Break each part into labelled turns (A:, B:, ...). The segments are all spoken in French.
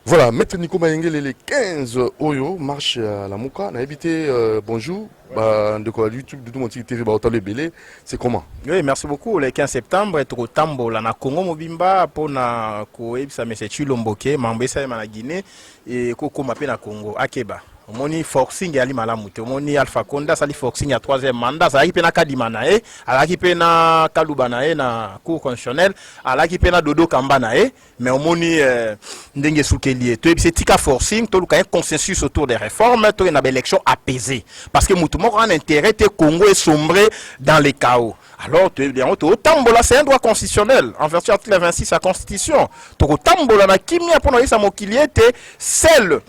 A: Voilà, Maître Nico Mayengele, les 15 Oyo, marche à la Mouka, on a évité bonjour, de quoi YouTube, de tout mon TV, le Belé, c'est comment?
B: Oui, merci beaucoup. Le 15 septembre, être au Tambo, là, na Congo Mobimba, pour na Koeb, ça me c'est Chilomboke, Mambesa, na Guinée, et Koko Mapé na Congo, Akeba. Moni forcing ali malamute moni Alpha Konda sali forcing à troisième mandat ça qui pena kadima nae ala qui pena kaluba nae na cour constitutionnel ala qui pena dodo kamba nae mais moni ndenge soukelier to c'est tika forcing to luka un consensus autour des réformes to une élection apaisée parce que mutumo a un intérêt te Congo est sombré dans les chaos. Alors, Tambola, c'est un droit constitutionnel, en vertu de l'article 26 de la Constitution. Tambola, na kimia pour nous, ça était celle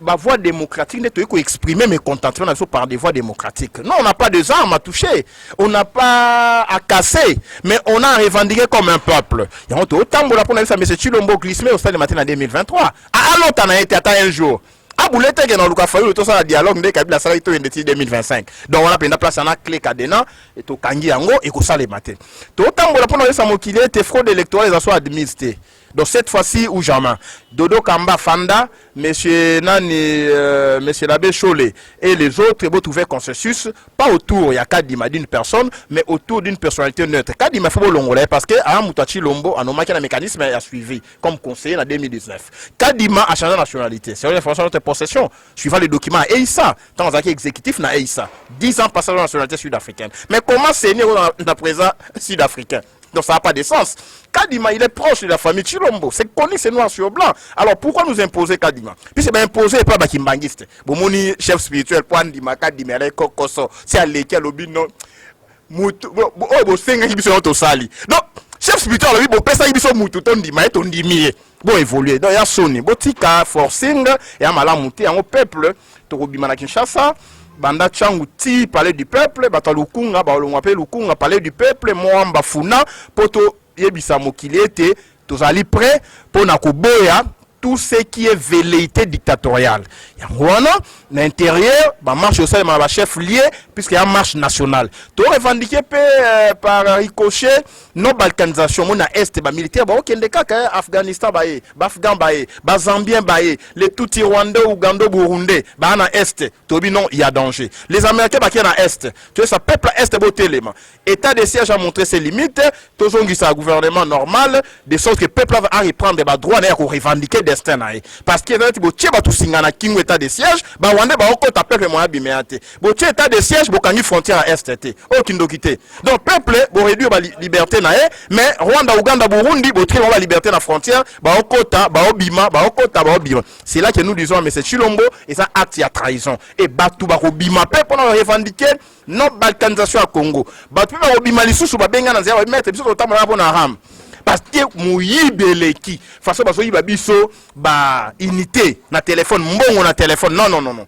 B: la voie démocratique n'est pas exprimer mes contentements par des voies démocratiques. Non, on n'a pas des armes à toucher, on n'a pas à casser, mais on a revendiqué comme un peuple. Et on a Tambola pour nous, ça, mais c'est Chilombo glissé au stade de matin en 2023. À longtemps, on a été atteint un jour. A boulette que dans le café tout ça dialogue de Kabila ça est 2025 donc on a pris la place en a clé cadena et to kangi yango et ko ça les matin to tambola pour ça mokili te fraude électorale les soit administré donc cette fois-ci ou jamais Dodo Kamba Fanda monsieur Nani monsieur l'abbé Cholé et les autres vont trouver consensus pas autour il y a Kadima d'une personne mais autour d'une personnalité neutre Kadima faut longolais parce que à Moutachi Lombo en un mécanisme a suivi comme conseiller en 2019 Kadima a changé de nationalité c'est une information de notre possession suivant les documents EISA tant que exécutif na EISA 10 ans passage de nationalité sud-africaine mais comment c'est né dans présent sud-africain. Donc ça n'a pas de sens. Kadima, il est proche de la famille Chilombo. C'est connu, c'est noir sur blanc. Alors pourquoi nous imposer Kadima? Puis c'est bien imposé et pas Bakimbangiste. Bon, mon chef spirituel, Pandima, Kadima, Kokoso, c'est à l'équerre, l'obino. Oh, bon, c'est un qui sont au sali. Donc, chef spirituel, oui, bon, personne qui sont moutou, ton dima, ton dimier. Bon, évoluer. Donc, il y a Sony, Botika, Forcing, et à Malamouté, en peuple, Torobimana Kinshasa. Banda Changouti, palais du peuple, Batalukunga, Balongapé Lukunga, palais du peuple, Moamba Funa, Poto Yebisa Mokilete, tous allés prêts pour Nakoboya, tout ce qui est velléité dictatoriale. Yangwana, l'intérieur, marche au sein de ma chef lié, puisqu'il y a une marche nationale. Tout revendiqué par Ricochet, non balkanisation, mon est, militaire, ok, les cas, Afghanistan, Afghan, Zambien, les Tutsi Rwandais, Ouganda, Burundi, na est, Tobi non, il y a danger. Les Américains, qui na est, tu sais, ça peuple est, beau téléma. État de siège a montré ses limites, tout ça, c'est un gouvernement normal, de sorte que le peuple va reprendre des droits pour revendiquer destin. Parce que si tu singana kingu état de siège, Rwanda va encore t'appeler moyen biméate. Si état de siège, Bokangi frontière à est, aucune dokité. Donc, peuple, va réduire la liberté, mais Rwanda, Ouganda, Burundi, va réduire la liberté dans la frontière, c'est là que nous disons, mais c'est Chilombo, et ça acte à trahison. Et Batou, Bima, pour nous revendiquer notre balkanisation à Congo. Batou, Bima, les sous, Babenga, Nazia, mettre, et puis, notamment, la Ram. Parce que mouyibeleki façon baso yiba biso ba unité na téléphone mbongo na téléphone non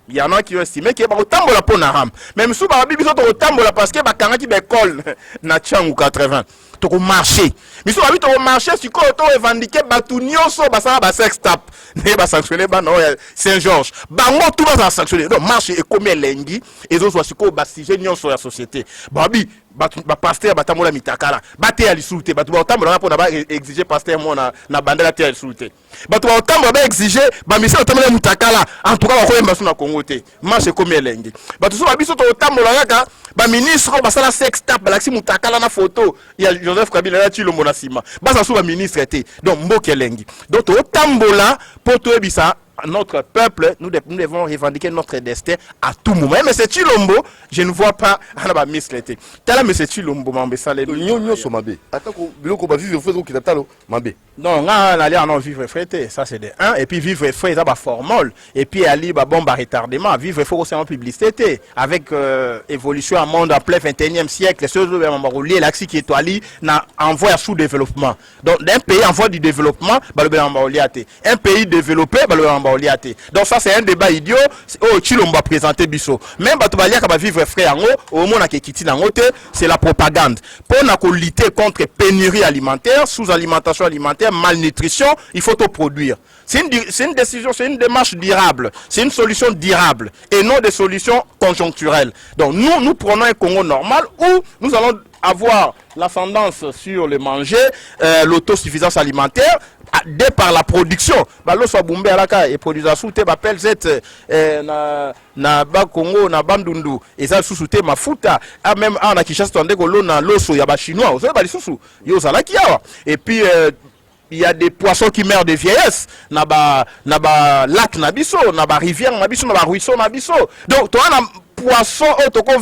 B: il y en a qui estiment que ba otambola po na ram même sous ba biso to otambola parce que ba kanga ki be école na Tchangu 80 to ko marcher biso ba to marcher si ko to revendiquer batu nyonso ba ça ba sex tap ne ba sanctionner ba no Saint-Georges bango tout ba sanctionner donc marcher et comme lengi et zo so siko ba sujet nyonso la société babi ba pasteur batamola mitakala bate ya lisuté batu ba otambola po na ba exiger pasteur mo na bandela te ya lisuté batu ba otambola ba exiger ba mission otambola mitakala en tout cas ba ko yemba na Congo te marche comme elengi batu so ba biso to otambola kaka ba ministre ba sala sex tap ba laksi mutakala na photo ya Joseph Kabila na Chilombo na sima ba sa so ba ministre te donc mboke elengi donc to otambola po to ebisa notre peuple, nous devons revendiquer notre destin à tout moment. Mais c'est Chilombo, je ne vois pas à misclété. Tel mais c'est Chilombo, Mambé Salé.
A: Nous sommes Mambé. Attends, que va vivre au qui t'attend, Mambé.
B: Non, on allait en vivre frété, ça c'est de 1. Et puis vivre frais, ça va formol. Et puis aller, bombe à retardement. Vivre frais aussi en publicité. Avec évolution à monde en plein 21e siècle, ce que l'axe qui est allé, envoie sous-développement. Donc d'un pays en voie du développement, un pays développé, donc ça c'est un débat idiot. Oh, Chilombo va présenter Bisso. Même Batubalia qui va vivre frais en haut, au monde qui c'est la propagande. Pour lutter contre pénurie alimentaire, sous-alimentation alimentaire, malnutrition, il faut tout produire. C'est une décision, c'est une démarche durable, c'est une solution durable et non des solutions conjoncturelles. Donc nous prenons un Congo normal où nous allons avoir l'ascendance sur le manger, l'autosuffisance alimentaire, dès par la production. L'eau soit bombée à la caille et produisent sous te bapel zet na ba Congo na bandundu et ça sous te mafuta même en a Kinshasa tande ko l'eau na l'eau ya ba chinois vous ba sous yo za la kiawa et puis il y a des poissons qui meurent de vieillesse na ba lac na biso na ba rivière na biso na ba ruisseau na biso donc toi na poisson auto qu'on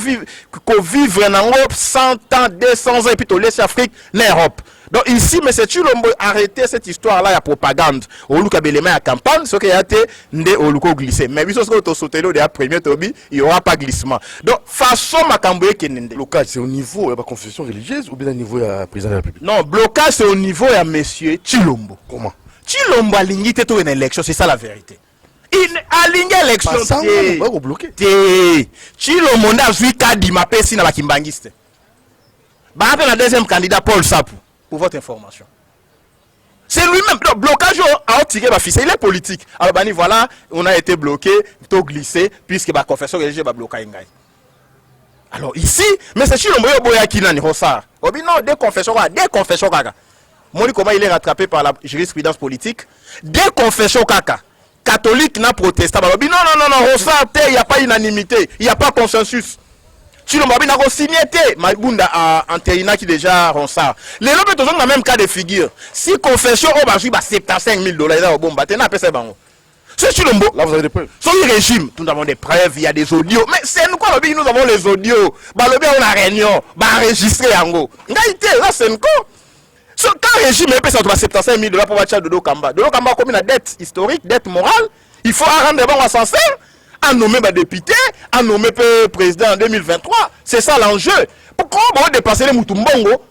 B: vivre nango 100 ans 200 ans et puis to laisser Afrique na Europe. Donc ici, M. Chilombo arrêter cette histoire-là, il y a propagande. Au lieu de la campagne, ce qui a été glissé. Mais si on sauté de la première tobi, il n'y aura pas glissement. Donc, façon Makamboye qui est
A: blocage, c'est au niveau de la confession religieuse ou bien au niveau de la présidence de la République?
B: Non, blocage, c'est au niveau de M. Chilombo.
A: Comment?
B: Chilombo a ligné une élection, c'est ça la vérité. Il a ligné l'élection.
A: On va bloquer.
B: Chilombo n'a vu qu'à Dimapé si na la Kimbangiste. Bah, après la deuxième candidat, Paul Sapou. Pour votre information. C'est lui-même. Le blocage a tiré ma fille. Il est politique. Alors, bani, voilà, on a été bloqué, tout glissé, puisque ma confession religieuse va bloquer. Alors, ici, mais c'est sur le moyen boya qui n'a ni ressort. Non, des confessions. Moi, comment il est rattrapé par la jurisprudence politique? Des confessions caca. Catholique n'a protesté. Non, ressort, il n'y a pas unanimité, il n'y a pas consensus. Si l'on a signé, Maïbounda a enterré qui déjà ronça. Les lobes sont dans le même cas de figure. Si confession, on va jouer $75 000, il a bon, c'est là,
A: vous avez des preuves.
B: Sur le régime, nous avons des preuves, il y a des audios. Mais c'est nous quoi, nous avons les audios. On a réunion, enregistré en gros. Là, c'est nous. Quand le régime est payé $75 000 pour acheter de Dokamba, comme une dette historique, dette morale, il faut rendre bon à sincère. À nommer député, à nommer président en 2023. C'est ça l'enjeu. Pourquoi on va dépasser les Moutumbongo?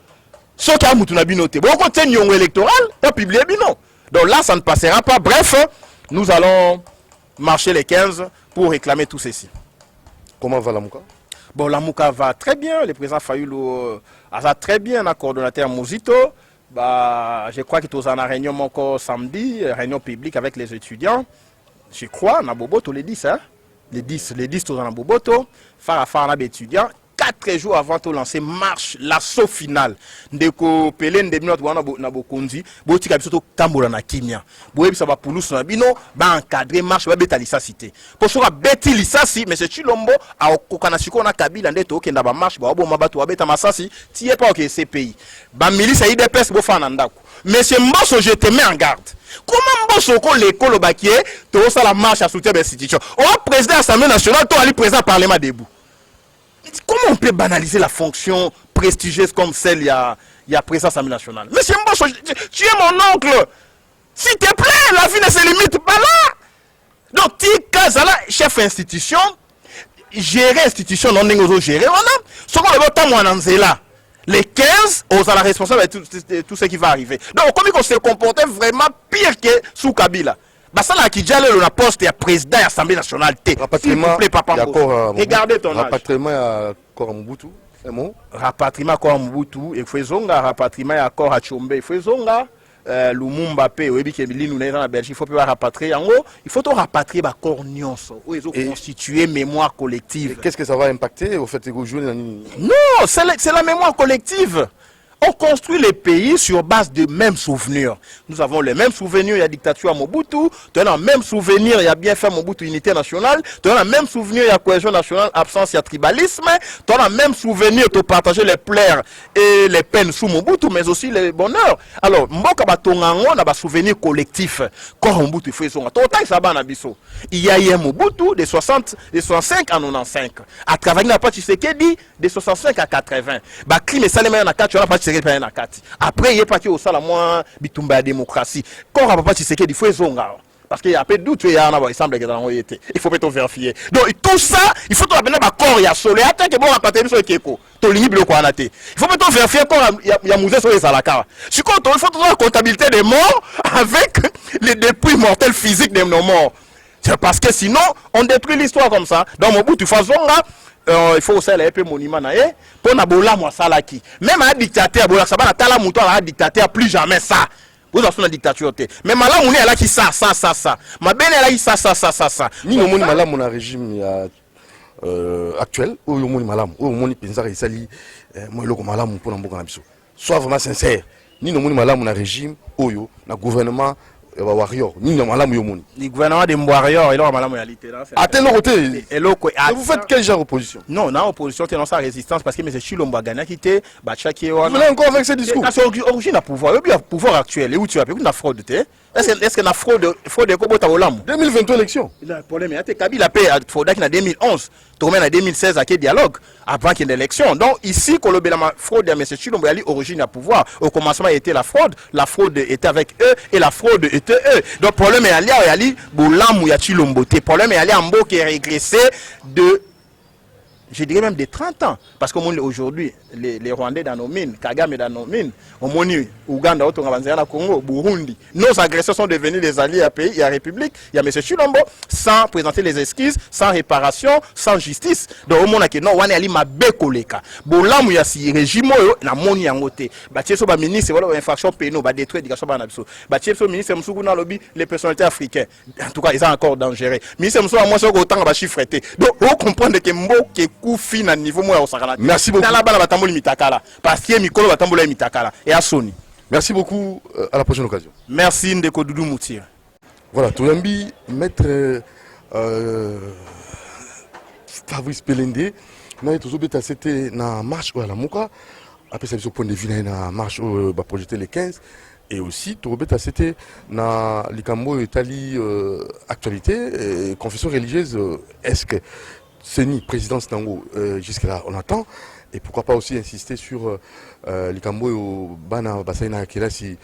B: Ce qui a Moutunabinoté. Bon, on continue une électorale, on publie Bino. Donc là, ça ne passera pas. Bref, nous allons marcher les 15 pour réclamer tout ceci.
A: Comment va la Mouka?
B: Bon, la Mouka va très bien. Le président Fayulu a très bien, un coordonnateur Mouzito. Bah, je crois qu'il est en réunion encore samedi, réunion publique avec les étudiants. Je crois, na Boboto les 10, hein? Les 10 dans la Boboto, faire les étudiants. 4 jours avant de lancer marche, l'assaut final. Ndeko Pelé ndemino tuwana na bokonzi, boti kabiso tambola na kimia. Boye bisa ba poulousu na bino, ba encadrer marche ba beta lisasité. Pour sera beti lisasi, mais c'est Chilombo a okana siko na Kabila ndeto okenda ba marche ba oboma bato ba beta masasi, tie pas que ces pays. Ba milice IDPS bo fa na ndako. Monsieur Mbosso, je te mets en garde. Comment Mbosso ko l'école bakie, to ça la marche à soutien de l'institution. On président de l'Assemblée nationale, to ali président parlement debout. Comment on peut banaliser la fonction prestigieuse comme celle il y a président de l'Assemblée nationale? Monsieur Mbosso, tu es mon oncle. S'il te plaît, la vie ne se limite pas là. Donc, tu es chef institution, gérer institution, non négocio gérer, on a. Ce qu'on veut pas moi là. Les 15, on a la responsabilité de tout ce qui va arriver. Donc, comme on se comportait vraiment pire que sous Kabila. Bah ça là qui déjà le poste et président de l'Assemblée nationale.
A: S'il vous plaît, papa.
B: Regardez ton âge.
A: Rapatriement à corps Mobutu. C'est bon.
B: Rapatriement à corps Mobutu. Il faut zonga rapatriement à corps à Tchombe. Il faut zonga Lumumba P. Oui, qui est nous dans la Belgique. Il faut pas rapatrier en gros. Il faut tout rapatrier à corps Nyonso. Où ils ont constitué mémoire collective.
A: Qu'est-ce que ça va impacter au fait que vous jouez?
B: Non, c'est la mémoire collective. On construit les pays sur base de mêmes souvenirs. Nous avons les mêmes souvenirs, il y a dictature à Mobutu, tu as le même souvenir, il y a bien fait Mobutu, unité nationale, tu as le même souvenir, il y a cohésion nationale, absence, il y a tribalisme, tu as le même souvenir, tu partager les pleurs et les peines sous Mobutu, mais aussi les bonheurs. Alors, Mboka Batongango, on a un souvenir collectif. Quand Mobutu fait son total, ça va il y a eu Mobutu de 65 à 95. À travers la partie Tshisekedi de 65 à 80. Bah, crime et salement na 4, tu as pas après, il n'y a pas que au salaire moins bitumba la démocratie. Quand on ne peut pas Tshisekedi, il faut zonga. Parce qu'il y a peu de doute, il y a un ensemble il faut peut-être vérifier. Donc tout ça, il faut que tu aies un corps, il y a soleil, attends que bon, on va sur le kéko. Tu limite le quoi. Il faut peut-être vérifier quand il y a musée sur les alaka. Si il faut toujours la comptabilité des morts avec les dépouilles mortels physiques de nos morts. C'est parce que sinon, on détruit l'histoire comme ça. Dans mon bout, tu fais zonga. Il faut aussi aller monument pour nabola moi salaki même un dictateur bola ça va tala mouton un dictateur plus jamais ça vous avez une dictature mais malala on est là qui ça ma belle est là qui ça
A: ni au monde malala mon régime il y a actuel oyo moni malamu oyo moni penza isali moi loko malamu pour mboka na biso. Sois vraiment sincère. Ni no moni malamu na régime oyo na gouvernement warrior ni no malamu yo moni.
B: Le gouvernement de warrior et là malamu ya littéraire.
A: Attends le côté.
B: Et loko
A: vous faites quel genre d'opposition?
B: Non, na opposition c'est non sa résistance parce que monsieur Chilombo Gana quitté ba chaki
A: Vous venez encore avec ce discours.
B: C'est origine à pouvoir, le pouvoir actuel et où tu as pu na fraude té. Est-ce que la fraude ko ta olamu
A: 2023 élection.
B: Le problème est que Kabila paye fraude en 2011, tout en 2016 à quel dialogue avant qu'il y ait l'élection. Donc ici Kolobé la fraude de monsieur Chilombo ali origine à pouvoir. Au commencement était la fraude était avec eux et la fraude était eux. Donc problème est ali bolamu ya Chilombo. Le problème est ali en beau qui est régressé de je dirais même de 30 ans. Parce qu'aujourd'hui, les Rwandais dans nos mines, Kagame dans nos mines, au Moni, Ouganda, Congo, Burundi, nos agresseurs sont devenus des alliés à pays, il y a République, il y a M. Chilombo, sans présenter les esquisses, sans réparation, sans justice. Donc, au monde, non, on est ma bekoleka. Bolam, il y a si régime, na moni en côté. Bâtir sur ministre, voilà, infraction pénale, va détruire l'éducation banabiso. Bâtir sur ministre, Moussougouna lobby, les personnalités africaines. En tout cas, ils sont encore dangereux. Ministre Moussou, moi, c'est autant va chiffrer. Donc, on comprend que Mbo, qui coup fin à niveau moi au Sakala.
A: Merci beaucoup.
B: Parce que Mikolo Batambola Mitakala et à Sony.
A: Merci beaucoup, à la prochaine occasion.
B: Merci Ndeko Doudou Moutir.
A: Voilà, Toyambi, maître Fabrice Pelende, c'était na marche à la Mouka. Après ça, point de vue na marche au projeté les 15. Et aussi, c'était na Likambo Italie actualité, confession religieuse. Est-ce que c'est ni présidence Tango jusque-là, on attend. Et pourquoi pas aussi insister sur les Cambo au Bana Bassaina Kelasi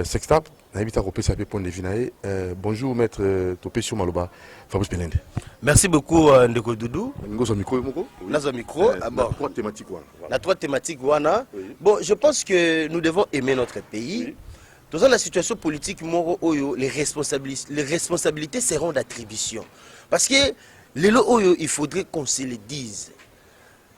A: Sextap. Bonjour, maître Topé sur Maloba, Fabrice Pelende.
C: Merci beaucoup, Ndeko Doudou.
A: Micro.
C: La trois thématiques, Bon, je pense que nous devons aimer notre pays. Dans la situation politique, les responsabilités seront d'attribution. Parce que les lots, il faudrait qu'on se le dise.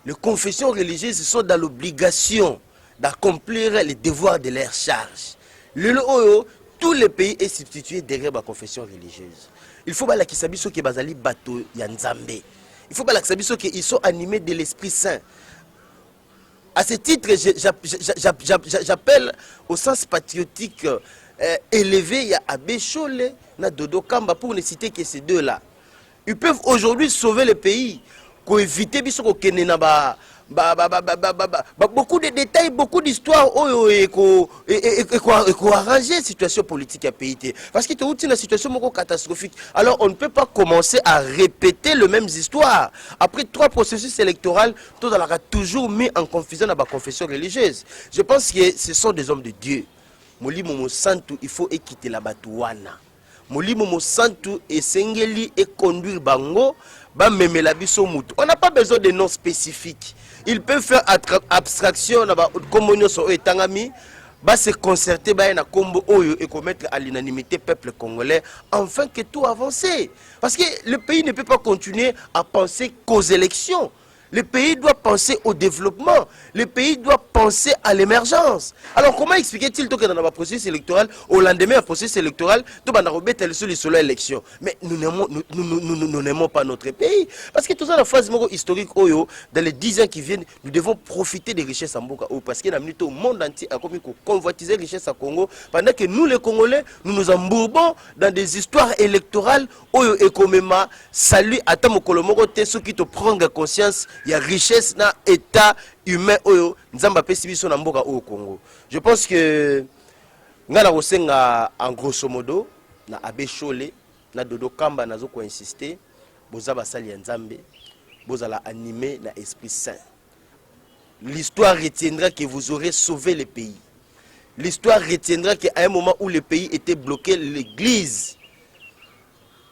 C: Les confessions religieuses sont dans l'obligation d'accomplir les devoirs de leur charge. Les lots, tout le pays est substitué derrière la confession religieuse. Il faut que sabi ceux qui bazali bateau yanzambe. Il faut que sabi ceux qui sont animés de l'Esprit Saint. À ce titre, j'appelle au sens patriotique élevé, il y a Abbé Cholé, na Dodo Kamba, pour ne citer que ces deux-là. Ils peuvent aujourd'hui sauver le pays, pour éviter beaucoup de détails, beaucoup d'histoires et arranger la situation politique à pays. Parce que c'est une situation catastrophique. Alors on ne peut pas commencer à répéter les mêmes histoires. Après 3 processus électoraux, tout aura toujours mis en confusion dans la confession religieuse. Je pense que ce sont des hommes de Dieu. Moli Momo Santu, il faut quitter la Batouana. Moli Momo Santu et Sengeli et conduire Bango. On n'a pas besoin de noms spécifiques. Ils peuvent faire abstraction comme se concerter et commettre à l'unanimité peuple congolais afin que tout avance. Parce que le pays ne peut pas continuer à penser qu'aux élections. Le pays doit penser au développement. Le pays doit penser à l'émergence. Alors comment expliquer-il que dans le processus électoral, au lendemain du processus électoral, tout le monde est sur l'élection. Mais nous n'aimons pas notre pays. Parce que tout ça, la phase historique, dans les 10 ans qui viennent, nous devons profiter des richesses en Boka. Parce que le monde entier a convoitisé les richesses à Congo. Pendant que nous, les Congolais, nous nous embourbons dans des histoires électorales. Et comme salut à Tamokolomogo, ceux qui te prennent conscience. Il y a richesse dans l'état humain au Congo. Je pense que en grosso modo, na Abbé Cholé, na Dodo Kamba nazoko insister, bozaba sali nzambe, bozala animé na Esprit Saint. L'histoire retiendra que vous aurez sauvé le pays. L'histoire retiendra qu'à un moment où le pays était bloqué, l'Église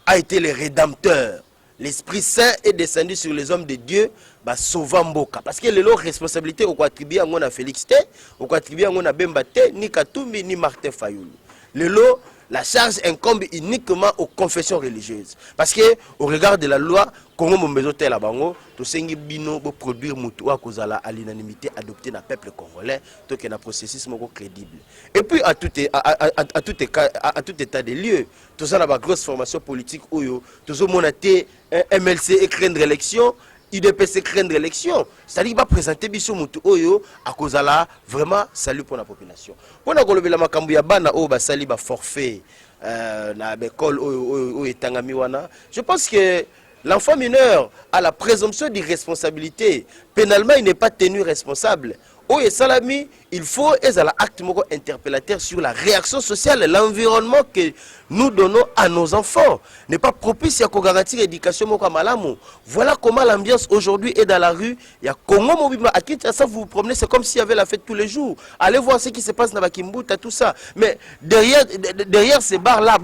C: a été le rédempteur. L'Esprit Saint est descendu sur les hommes de Dieu, sauvant Mboka. Parce que les lots responsabilités au attribuer à Félix Té, au attribuer à Bemba Té, ni Katumbi, ni Martin Fayoulou. Le lot, la charge incombe uniquement aux confessions religieuses. Parce que, au regard de la loi, Congo Mombezote la bango, to sengi bino pour produire mutua kozala à l'unanimité adoptée dans le peuple congolais, donc il y a un processus crédible. Et puis à tout état de lieu, tout ça la grosse formation politique oyo, tout ça monaté MLC et craindre l'élection. IDPC craindre l'élection, c'est-à-dire qu'il va présenter Bissou Moutou Oyo à cause de là, vraiment, salut pour la population. Pour la Golobé la Makambu Yabana, Oyo, Basali, ba forfait, na Bekol, Oyo, Tangamiwana. Je pense que l'enfant mineur a la présomption d'irresponsabilité. Pénalement, il n'est pas tenu responsable. Oyo Salami, il faut être acte interpellateur sur la réaction sociale, l'environnement que nous donnons à nos enfants. N'est pas propice à garantir l'éducation moko malamu. Voilà comment l'ambiance aujourd'hui est dans la rue. Il y a Congo Mobima à Kinshasa, vous vous promenez, c'est comme s'il y avait la fête tous les jours. Allez voir ce qui se passe dans Bakimbuta, tout ça. Mais derrière ces bars-là,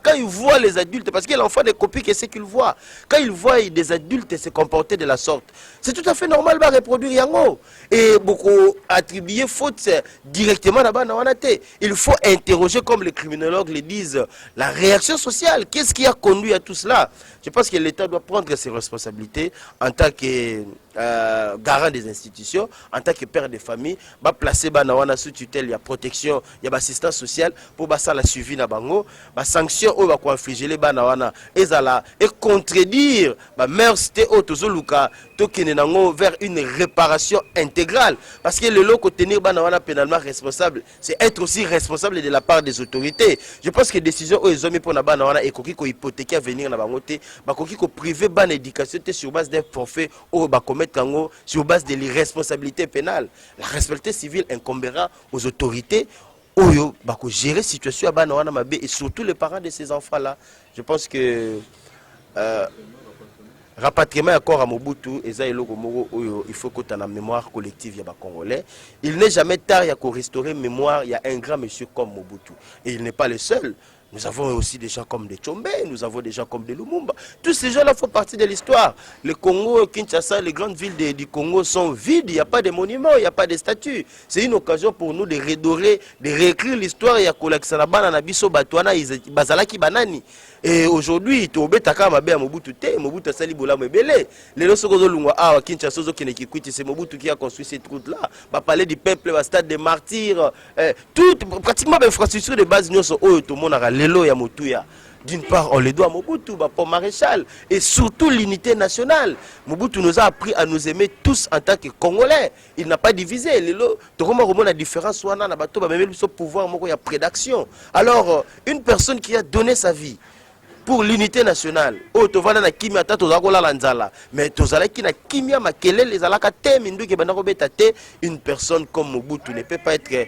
C: quand ils voient les adultes, parce que l'enfant ne copie que ce qu'il voit. Quand ils voient des adultes se comporter de la sorte, c'est tout à fait normal de reproduire Yango. Et beaucoup attribuer faute directement là-bas dans Wanate. Il faut interroger, comme les criminologues le disent, la réaction sociale. Qu'est-ce qui a conduit à tout cela? Je pense que l'État doit prendre ses responsabilités en tant que garant des institutions, en tant que père de famille, va placer Banawana sous tutelle, il y a protection, il y a assistance sociale pour ça la suivi na bango, ba sanction ou va infliger les Banawana et contredire ba meurtre au tozoluka tokene nango vers une réparation intégrale parce que le lot tenir Banawana pénalement responsable, c'est être aussi responsable de la part des autorités. Je pense que décision aux hommes pour na Banawana et koki ko hypothéquer à venir na bangote, ba koki ko priver ban éducation sur base d'un forfait ou ba sur base de l'irresponsabilité pénale. La responsabilité civile incombera aux autorités Oyo bako gérer la situation à Banawana Mabé et surtout les parents de ces enfants-là. Je pense que rapatriement encore à Mobutu, il faut qu'on ait la mémoire collective ya Congolais. Il n'est jamais tard à restaurer mémoire. Il y a un grand monsieur comme Mobutu. Et il n'est pas le seul. Nous avons aussi des gens comme des Tchombe, nous avons des gens comme des Lumumba. Tous ces gens-là font partie de l'histoire. Le Congo, Kinshasa, les grandes villes du Congo sont vides. Il n'y a pas de monuments, il n'y a pas de statues. C'est une occasion pour nous de redorer, de réécrire l'histoire. Il y a Kolaksanabana, Nabiso, Batouana, Bazalaki, Banani. Et aujourd'hui, Tobe Takama Be Mobutu Te, Mobutu Sali Bola Mebele. Les Losokozo Lungwa, ah, Kinshasa, c'est Mobutu qui a construit cette route-là. Va parler du peuple, va stade des martyrs. Pratiquement l'infrastructure de base, nous sommes tout le monde a l'élo ya Motuya. D'une part, on les doit à Mobutu, pour Maréchal, et surtout l'unité nationale. Mobutu nous a appris à nous aimer tous en tant que Congolais. Il n'a pas divisé. La différence, on a même le pouvoir, il y a prédaction. Alors, une personne qui a donné sa vie pour l'unité nationale, oh, tu vas dans la kimia, tu vas dans la nzala, mais tu vas dans la kimia, les alakate, une personne comme Mobutu ne peut pas être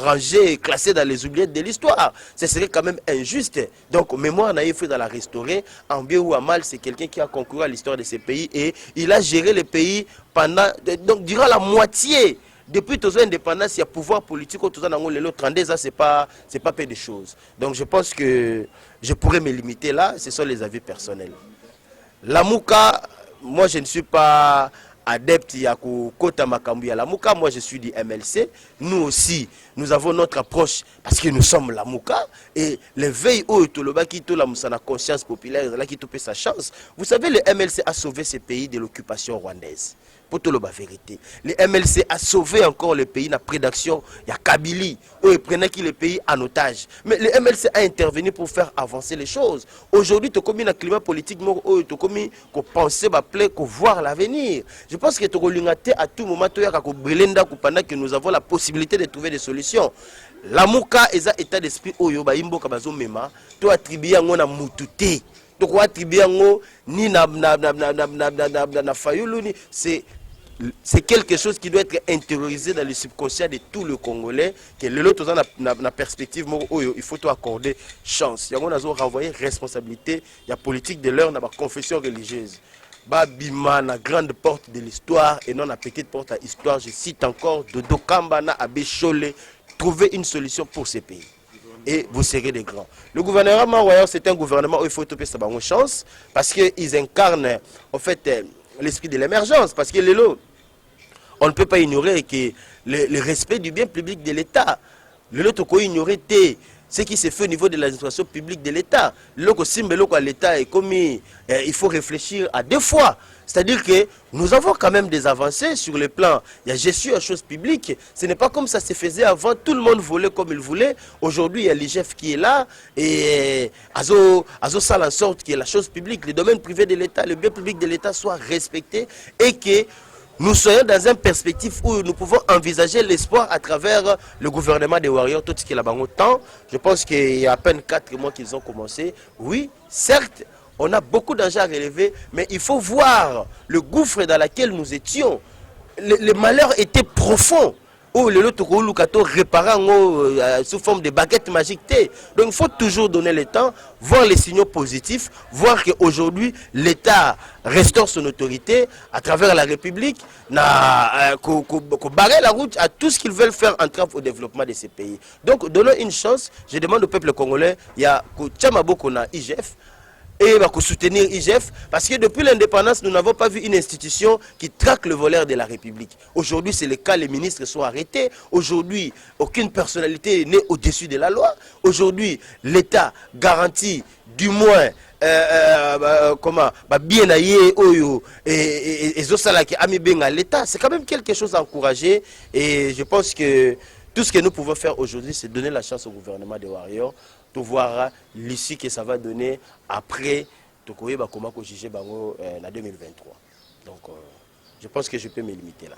C: rangée, classée dans les oubliettes de l'histoire. Ce serait quand même injuste. Donc, mémoire naïf fait dans la restaurer, en bien ou en mal, c'est quelqu'un qui a concouru à l'histoire de ce pays et il a géré le pays pendant, donc, durant la moitié. Depuis toute l'indépendance, il y a pouvoir politique, tout ça, dans le 32 ans, c'est pas peu de choses. Donc je pense que je pourrais me limiter là, ce sont les avis personnels. La Mouka, moi je ne suis pas adepte à Kota Makambu ya la Mouka, moi je suis du MLC. Nous aussi, nous avons notre approche parce que nous sommes la Mouka et l'éveil au Toloba qui la Moussana conscience populaire, là qui peut sa chance. Vous savez, le MLC a sauvé ce pays de l'occupation rwandaise. Pour tout le vérité. Le MLC a sauvé encore le pays dans la prédation. Il y a Kabylie, où il prenait le pays en otage. Mais le MLC a intervenu pour faire avancer les choses. Aujourd'hui, tu as commis un climat politique, tu as commis qu'on penser, qu'on voir l'avenir. Je pense que tu as à tout moment, pendant que nous avons la possibilité de trouver des solutions. La Mouka est un état d'esprit, tu as attribué à mon Moutouté. Tu as attribué à ni na Fayulu, c'est quelque chose qui doit être intériorisé dans le subconscient de tout le Congolais, que l'autre dans la perspective, il faut accorder chance. Il y a renvoyé responsabilité, il y a politique de l'heure dans la confession religieuse. Babima, la grande porte de l'histoire et non la petite porte à l'histoire, je cite encore Dodo Kambana Abécholé, trouver une solution pour ces pays. Et vous serez des grands. Le gouvernement royal, c'est un gouvernement où il faut trouver sa chance parce qu'ils incarnent en fait l'esprit de l'émergence. Parce que on ne peut pas ignorer que le respect du bien public de l'État, le lot ko ignorer ce qui se fait au niveau de l'administration publique de l'État. L'État est commis, il faut réfléchir à deux fois. C'est-à-dire que nous avons quand même des avancées sur le plan. Il y a gestion de choses publiques. Ce n'est pas comme ça se faisait avant. Tout le monde volait comme il voulait. Aujourd'hui, il y a l'IGF qui est là. Et Azo sale en sorte que la chose publique, le domaine privé de l'État, le bien public de l'État soit respecté et que nous soyons dans une perspective où nous pouvons envisager l'espoir à travers le gouvernement des Warriors, tout ce qui est là-bas autant. Je pense qu'il y a à peine 4 mois qu'ils ont commencé. Oui, certes, on a beaucoup d'enjeux à relever, mais il faut voir le gouffre dans lequel nous étions. Le malheur était profond. Où le lot réparant sous forme de baguette magique. Donc il faut toujours donner le temps, voir les signaux positifs, voir qu'aujourd'hui l'État restaure son autorité à travers la République, barrer la route à tout ce qu'ils veulent faire en train au développement de ces pays. Donc donnons une chance, je demande au peuple congolais, il y a Tchamaboko na IGF, et soutenir IGF, parce que depuis l'indépendance, nous n'avons pas vu une institution qui traque le voleur de la République. Aujourd'hui, c'est le cas, les ministres sont arrêtés. Aujourd'hui, aucune personnalité n'est au-dessus de la loi. Aujourd'hui, l'État garantit du moins bien l'État. C'est quand même quelque chose à encourager. Et je pense que tout ce que nous pouvons faire aujourd'hui, c'est donner la chance au gouvernement des Warriors de voir l'issue que ça va donner après comment juger en 2023. Donc, je pense que je peux me limiter là.